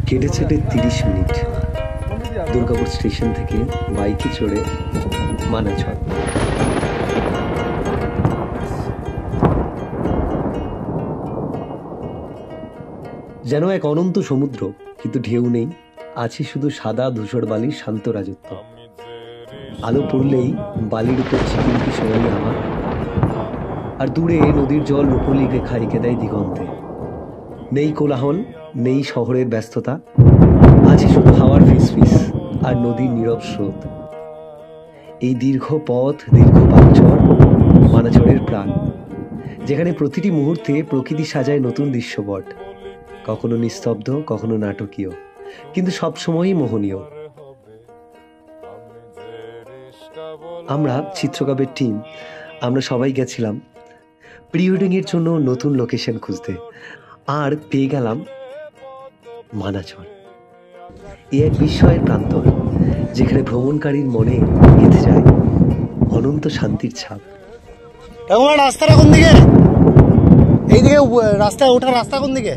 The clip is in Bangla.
কেটেছে 30 মিনিট দুর্গাপুর স্টেশন থেকে বাইকে চড়ে মানাছড়। যেন এক অনন্ত সমুদ্র, কিন্তু ঢেউ নেই, আছে শুধু সাদা ধূসর বালির শান্ত রাজত্ব। আলো পড়লেই বালির উপর চিকিমিকি সোনালি আমার, আর দূরে নদীর জল রূপলি রেখা এঁকে দেয় দিগন্তে। নেই কোলাহল, নেই শহরের ব্যস্ততা, আছে শুধু হাওয়ার ফিসফিস আর নদীর নীরব স্রোত। এই দীর্ঘ পথ, দীর্ঘ পাকচর মানাছড়ের প্রাণ, যেখানে প্রতিটি মুহূর্তে প্রকৃতি সাজায় নতুন দৃশ্যপট, কখনো নিস্তব্ধ, কখনো নাটকীয়, কিন্তু সবসময়ই মোহনীয়। আমরা চিত্রকবের টিম, আমরা সবাই গেছিলাম প্রি ওয়েডিং এর জন্য নতুন লোকেশন খুঁজতে, আর পেয়ে গেলাম মানাছড়। এ এক বিস্ময়ের প্রান্তর, যেখানে ভ্রমণকারীর মনে গেঁথে যায় অনন্ত শান্তির ছাপ। রাস্তাটা কোন দিকে? এইদিকে রাস্তায় ওঠার রাস্তা কোন দিকে?